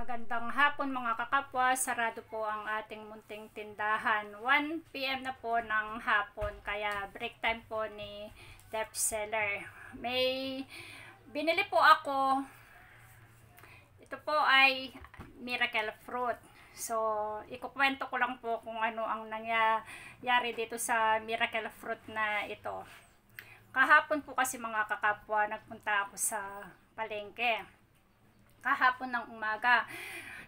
Magandang hapon mga kakapwa, sarado po ang ating munting tindahan. 1 PM na po ng hapon, kaya break time po ni Dep Seller. May binili po ako, ito po ay miracle fruit. So, ikukwento ko lang po kung ano ang nangyayari dito sa miracle fruit na ito. Kahapon po kasi mga kakapwa, nagpunta ako sa palengke. Kahapon ng umaga,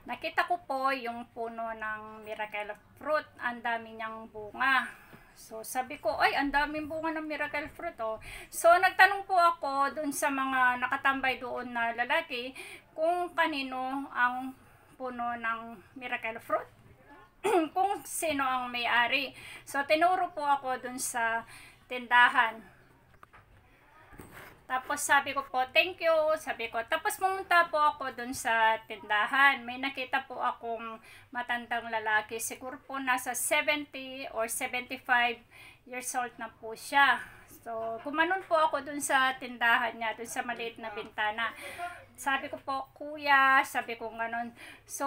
nakita ko po yung puno ng miracle fruit. Ang dami niyang bunga. So sabi ko, ay, ang daming bunga ng miracle fruit, oh. So nagtanong po ako dun sa mga nakatambay doon na lalaki kung kanino ang puno ng miracle fruit. Kung sino ang may-ari. So tinuro po ako dun sa tindahan. Tapos sabi ko po, thank you, sabi ko. Tapos pumunta po ako dun sa tindahan. May nakita po akong matandang lalaki. Siguro po nasa 70 or 75 years old na po siya. So, gumanon po ako dun sa tindahan niya, dun sa maliit na bintana. Sabi ko po, kuya, sabi ko ganon. So,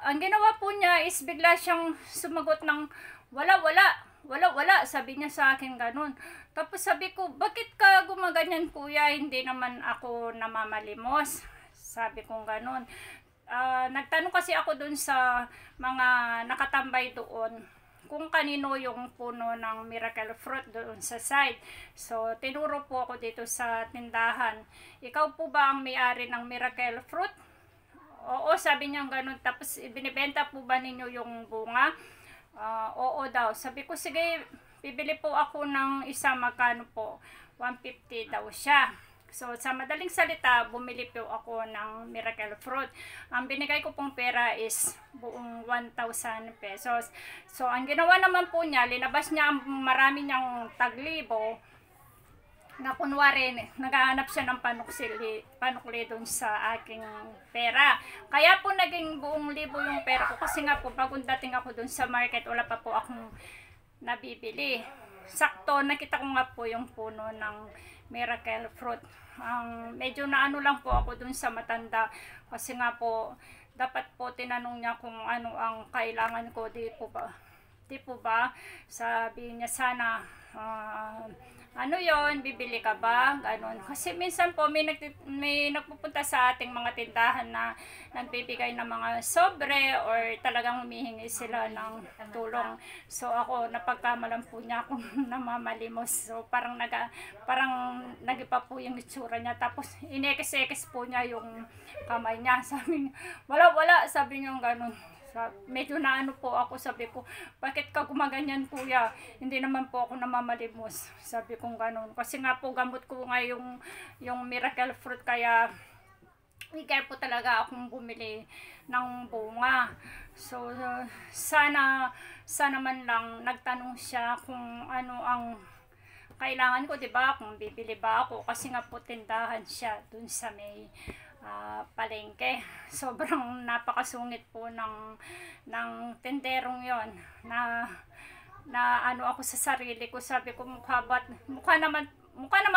ang ginawa po niya is bigla siyang sumagot ng wala, sabi niya sa akin ganun. Tapos sabi ko, bakit ka gumaganyan kuya, hindi naman ako namamalimos, sabi ko ganun. Nagtanong kasi ako dun sa mga nakatambay doon kung kanino yung puno ng miracle fruit doon sa side. So tinuro po ako dito sa tindahan, ikaw po ba ang may-ari ng miracle fruit? Oo, sabi niya ganun. Tapos binibenta po ba ninyo yung bunga? Oo daw. Sabi ko, sige, bibili po ako ng isa, magkano po? 150 daw siya. So, sa madaling salita, bumili po ako ng miracle fruit. Ang binigay ko pong pera is buong 1,000 pesos. So, ang ginawa naman po niya, linabas niya ang marami niyang taglibo na kunwari, naghahanap siya ng panukli doon sa aking pera. Kaya po naging buong libo yung pera ko kasi nga po bagong dating ako doon sa market, wala pa po akong nabibili. Sakto, nakita ko nga po yung puno ng miracle fruit. Medyo naano lang po ako doon sa matanda kasi nga po, dapat po tinanong niya kung ano ang kailangan ko, di po ba? Sabi niya sana, ano yon, bibili ka ba? Ganon. Kasi minsan po may nagpupunta sa ating mga tindahan na nagbibigay ng mga sobre or talagang humihingi sila ng tulong. So ako, napagkamalan po niya akong namamalimos. So parang nagipa po yung itsura niya. Tapos inekes-ekes po niya yung kamay niya. Sabi niya, wala, sabi niya ganon. Medyo naano po ako, sabi ko, bakit ka gumaganyan kuya? Hindi naman po ako namamalimos, sabi kong ganun. Kasi nga po gamot ko nga yung miracle fruit, kaya eager po talaga akong bumili ng bunga. So sana man lang nagtanong siya kung ano ang kailangan ko, diba? Kung bibili ba ako, kasi nga po tindahan siya dun sa may palengke. Sobrang napakasungit po ng tenderong yon na ano ako sa sarili ko. Sabi ko, mukha naman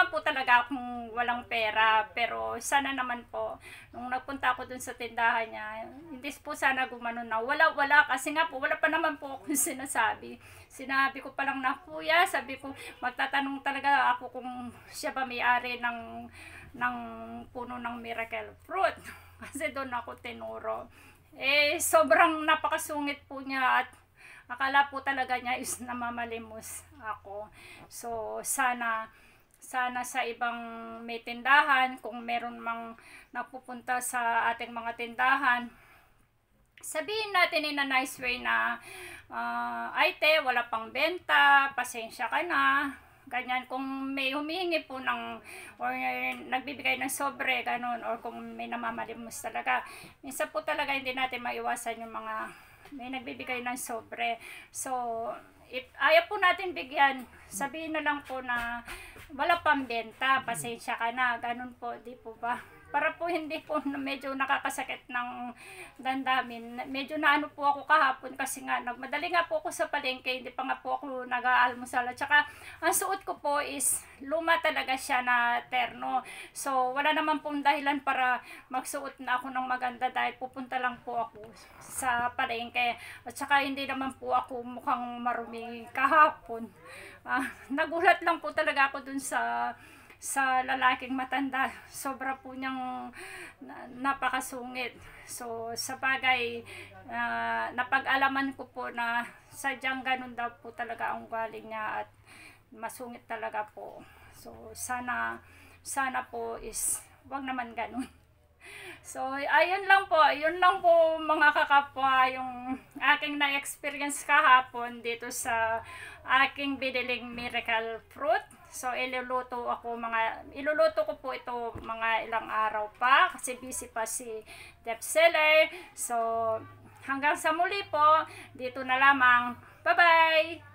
po talaga akong walang pera, pero sana naman po nung nagpunta ako dun sa tindahan niya, hindi po sana gumanon na wala, kasi nga po wala pa naman po akong sinasabi. Sinabi ko pa lang na, kuya, sabi ko, magtatanong talaga ako kung siya ba may-ari ng puno ng miracle fruit. Kasi doon ako tinuro. Sobrang napakasungit po niya at akala po talaga niya is namamalimos ako. So sana sa ibang may tindahan, kung meron mang napupunta sa ating mga tindahan, sabihin natin in a nice way na, ay te, wala pang benta, pasensya ka na. Ganyan, kung may humihingi po or nagbibigay ng sobre, ganun, or kung may namamalimos talaga. Minsan po talaga hindi natin maiwasan yung mga may nagbibigay ng sobre. So, if ayaw po natin bigyan, sabihin na lang po na wala pang benta, pasensya ka na, ganun po, di po ba? para po hindi po medyo nakakasakit ng damdamin. Medyo naano po ako kahapon kasi nga nagmadali nga po ako sa palengke, hindi pa nga po ako nag-aalmusal. At saka ang suot ko po is luma talaga siya na terno. So wala naman pong dahilan para magsuot na ako ng maganda dahil pupunta lang po ako sa palengke. At saka hindi naman po ako mukhang marumi kahapon. Nagulat lang po talaga ako dun sa lalaking matanda. Sobra po niyang napakasungit. So sa bagay, napag-alaman ko po na sadyang ganun daw po talaga ang ugali niya at masungit talaga po. So sana po is wag naman ganun. So, ayun lang po mga kakapwa, yung aking na-experience kahapon dito sa aking biniling miracle fruit. So, iluluto ko po ito mga ilang araw pa kasi busy pa si Dep Seller. So, hanggang sa muli po, dito na lamang. Bye-bye!